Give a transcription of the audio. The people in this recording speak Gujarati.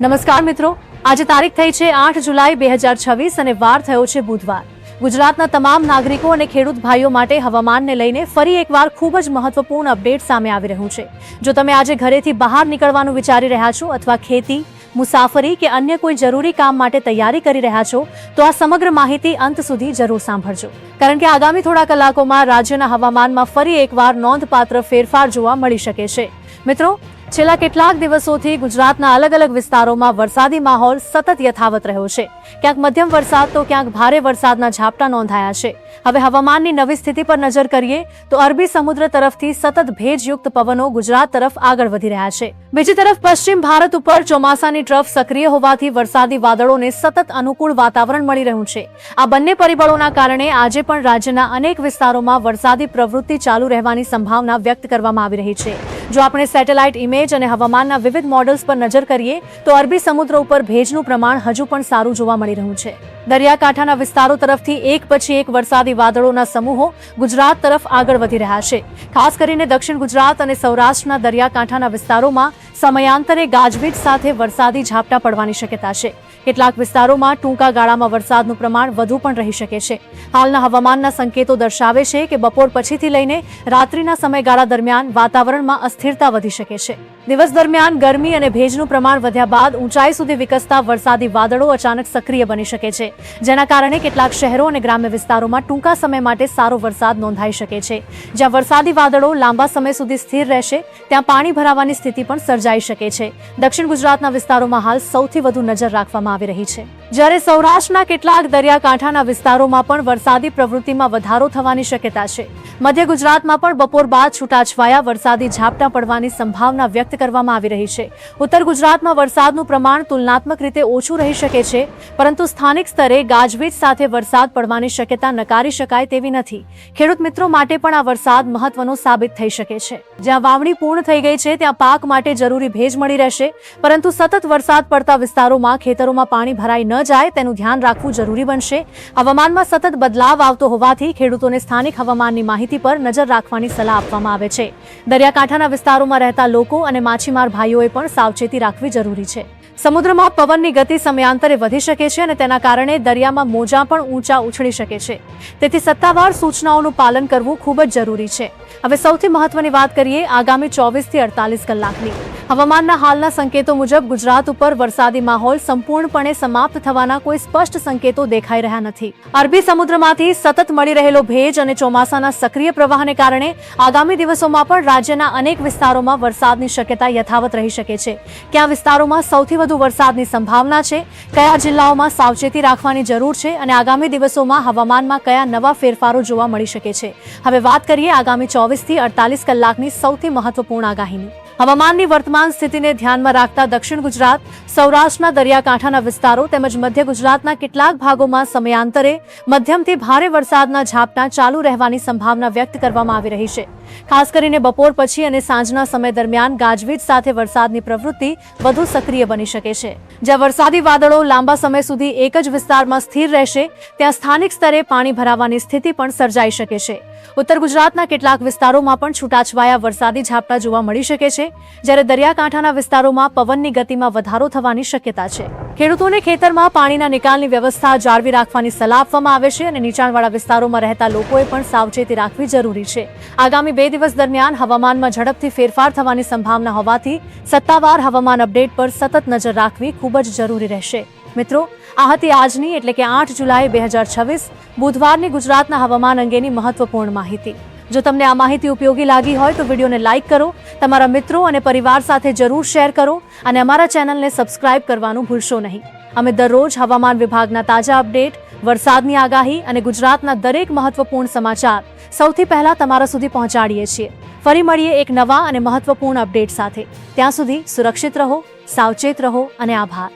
નમસ્કાર મિત્રો, આજે તારીખ થઈ છે 8 જુલાઈ 2026 અને વાર થયો છે બુધવાર। ગુજરાતના તમામ નાગરિકો અને ખેડૂત ભાઈઓ માટે હવામાનને લઈને ફરી એકવાર ખૂબ જ મહત્વપૂર્ણ અપડેટ સામે આવી રહ્યું છે। જો તમે આજે ઘરેથી બહાર નીકળવાનું વિચારી રહ્યા છો અથવા ખેતી, મુસાફરી કે અન્ય કોઈ જરૂરી કામ માટે તૈયારી કરી રહ્યા છો તો આ સમગ્ર માહિતી અંત સુધી જરૂર સાંભળજો, કારણ કે આગામી થોડા કલાકોમાં રાજ્યના હવામાનમાં ફરી એકવાર નોંધપાત્ર ફેરફાર જોવા મળી શકે છે। મિત્રો, છેલ્લા કેટલાક દિવસોથી ગુજરાતના અલગ અલગ વિસ્તારોમાં વરસાદી માહોલ સતત યથાવત રહ્યો છે। ક્યાંક મધ્યમ વરસાદ તો ક્યાંક ભારે વરસાદના ઝાપટા નોંધાયા છે। હવે હવામાનની નવી સ્થિતિ પર નજર કરીએ તો અરબી સમુદ્ર તરફથી સતત ભેજયુક્ત પવનો ગુજરાત તરફ આગળ વધી રહ્યા છે। બીજી તરફ પશ્ચિમ ભારત ઉપર ચોમાસાની ટ્રફ સક્રિય હોવાથી વરસાદી વાદળોને સતત અનુકૂળ વાતાવરણ મળી રહ્યું છે। આ બંને પરિબળોના કારણે આજે પણ રાજ્યના અનેક વિસ્તારોમાં વરસાદી પ્રવૃત્તિ ચાલુ રહેવાની સંભાવના વ્યક્ત કરવામાં આવી રહી છે। જો આપણે સેટેલાઇટ ઇમેજ અને હવામાનના વિવિધ મોડલ્સ પર નજર કરીએ તો અરબી સમુદ્ર ઉપર ભેજનું પ્રમાણ હજુ પણ સારું જોવા મળી રહ્યું છે। દરિયાકાંઠાના વિસ્તારો તરફથી એક પછી એક વરસાદી વાદળોના સમૂહો ગુજરાત તરફ આગળ વધી રહ્યા છે। ખાસ કરીને દક્ષિણ ગુજરાત અને સૌરાષ્ટ્રના દરિયાકાંઠાના વિસ્તારોમાં સમયાંતરે ગાજવીજ સાથે વરસાદી ઝાપટા પડવાની શક્યતા છે। કેટલાક વિસ્તારોમાં ટૂંકા ગાળામાં વરસાદનું પ્રમાણ વધુ પણ રહી શકે છે। હાલના હવામાનના સંકેતો દર્શાવે છે કે બપોર પછીથી લઈને રાત્રિના સમયગાળા દરમિયાન વાતાવરણમાં અસ્થિરતા વધી શકે છે। દિવસ દરમિયાન ગરમી અને ભેજનું પ્રમાણ વધ્યા બાદ ઊંચાઈ સુધી વિકસતા વરસાદી વાદળો અચાનક સક્રિય બની શકે છે, જેના કારણે કેટલાક શહેરો અને ગ્રામ્ય વિસ્તારોમાં ટૂંકા સમય માટે સારો વરસાદ નોંધાઈ શકે છે। જ્યાં વરસાદી વાદળો લાંબા સમય સુધી સ્થિર રહેશે ત્યાં પાણી ભરાવાની સ્થિતિ પણ સર્જાઈ શકે છે। દક્ષિણ ગુજરાતના વિસ્તારોમાં હાલ સૌથી વધુ નજર રાખવામાં આવી રહી છે, જ્યારે સૌરાષ્ટ્રના કેટલાક દરિયાકાંઠાના વિસ્તારોમાં પણ વરસાદી પ્રવૃત્તિમાં વધારો થવાની શક્યતા છે। મધ્ય ગુજરાતમાં પણ બપોર બાદ છૂટાછવાયા વરસાદી ઝાપટા પડવાની સંભાવના વ્યક્ત કરવામાં આવી રહી છે। ઉત્તર ગુજરાતમાં વરસાદનું પ્રમાણ તુલનાત્મક રીતે ઓછું રહી શકે છે, પરંતુ સ્થાનિક સ્તરે ગાજવીજ સાથે વરસાદ પડવાની શક્યતા નકારી શકાય તેવી નથી। ખેડૂત મિત્રો માટે પણ આ વરસાદ મહત્વનો સાબિત થઈ શકે છે। જ્યાં વાવણી પૂર્ણ થઈ ગઈ છે ત્યાં પાક માટે જરૂરી ભેજ મળી રહેશે, પરંતુ સતત વરસાદ પડતા વિસ્તારોમાં ખેતરોમાં પાણી ભરાઈ ન જાય તેનું ધ્યાન રાખવું જરૂરી બનશે। હવામાનમાં સતત બદલાવ આવતો હોવાથી ખેડૂતોને સ્થાનિક હવામાનની માહિતી પર નજર રાખવાની સલાહ આપવામાં આવે છે। દરિયાકાંઠાના વિસ્તારોમાં રહેતા લોકો અને માછીમાર ભાઈઓએ પણ સાવચેતી રાખવી જરૂરી છે। સમુદ્રમાં પવનની ગતિ સમયાંતરે વધી શકે છે અને તેના કારણે દરિયામાં મોજા પણ ઊંચા ઉછળી શકે છે, તેથી સત્તાવાર સૂચનાઓનું પાલન કરવું ખૂબ જ જરૂરી છે। હવે સૌથી મહત્વની વાત કરીએ આગામી 24 થી 48 કલાકની। હવામાનના હાલના સંકેતો મુજબ ગુજરાત ઉપર વરસાદી માહોલ સંપૂર્ણપણે સમાપ્ત થવાના કોઈ સ્પષ્ટ સંકેતો દેખાઈ રહ્યા નથી। અરબી સમુદ્રમાંથી સતત મળી રહેલો ભેજ અને ચોમાસાના સક્રિય પ્રવાહને કારણે આગામી દિવસોમાં પણ રાજ્યના અનેક વિસ્તારોમાં વરસાદની શક્યતા યથાવત રહી શકે છે। કયા વિસ્તારોમાં સૌથી વધુ વરસાદની સંભાવના છે, કયા જિલ્લાઓમાં સાવચેતી રાખવાની જરૂર છે અને આગામી દિવસોમાં હવામાનમાં કયા નવા ફેરફારો જોવા મળી શકે છે। હવે વાત કરીએ આગામી 24 થી 48 કલાકની સૌથી મહત્વપૂર્ણ આગાહીની। હવામાનની વર્તમાન સ્થિતિને ધ્યાનમાં રાખતા દક્ષિણ ગુજરાત, સૌરાષ્ટ્રના દરિયાકાંઠાના વિસ્તારો તેમજ મધ્ય ગુજરાતના કેટલાક ભાગોમાં સમયાંતરે મધ્યમથી ભારે વરસાદના ઝાપટા ચાલુ રહેવાની સંભાવના વ્યક્ત કરવામાં આવી રહી છે। ખાસ કરીને બપોર પછી અને સાંજના સમય દરમિયાન ગાજવીજ સાથે વરસાદની પ્રવૃત્તિ વધુ સક્રિય બની શકે છે। જ્યાં વરસાદી વાદળો લાંબા સમય સુધી એક જ વિસ્તારમાં સ્થિર રહેશે ત્યાં સ્થાનિક સ્તરે પાણી ભરાવાની સ્થિતિ પણ સર્જાઈ શકે છે। ઉત્તર ગુજરાતના કેટલાક વિસ્તારોમાં પણ છૂટાછવાયા વરસાદી ઝાપટા જોવા મળી શકે છે, જ્યારે દરિયાકાંઠાના વિસ્તારોમાં પવનની ગતિમાં વધારો થવાની શક્યતા છે। ખેડૂતોને ખેતરમાં પાણીના નિકાલની વ્યવસ્થા જાળવી રાખવાની સલાહ આપવામાં આવે છે અને નીચાણવાળા વિસ્તારોમાં રહેતા લોકોએ પણ સાવચેતી રાખવી જરૂરી છે। આગામી 2 દિવસ દરમિયાન હવામાનમાં ઝડપથી ફેરફાર થવાની સંભાવના હોવાથી સત્તાવાર હવામાન અપડેટ પર સતત નજર રાખવી ખૂબ જ જરૂરી રહેશે। મિત્રો, આ હતી આજની એટલે કે 8 જુલાઈ 2026 બુધવારની ગુજરાતના હવામાન અંગેની મહત્વપૂર્ણ માહિતી। જો તમને આ માહિતી ઉપયોગી લાગી હોય તો વિડીયોને લાઇક કરો, તમારા મિત્રો અને પરિવાર સાથે જરૂર શેર કરો અને અમારા ચેનલને સબસ્ક્રાઇબ કરવાનું ભૂલશો નહીં। અમે દરરોજ હવામાન વિભાગના તાજા અપડેટ, વરસાદની આગાહી અને ગુજરાતના દરેક મહત્વપૂર્ણ સમાચાર સૌથી પહેલા તમારા સુધી પહોંચાડીએ છીએ। ફરી મળીએ એક નવા અને મહત્વપૂર્ણ અપડેટ સાથે। ત્યાં સુધી સુરક્ષિત રહો, સાવચેત રહો અને આભાર।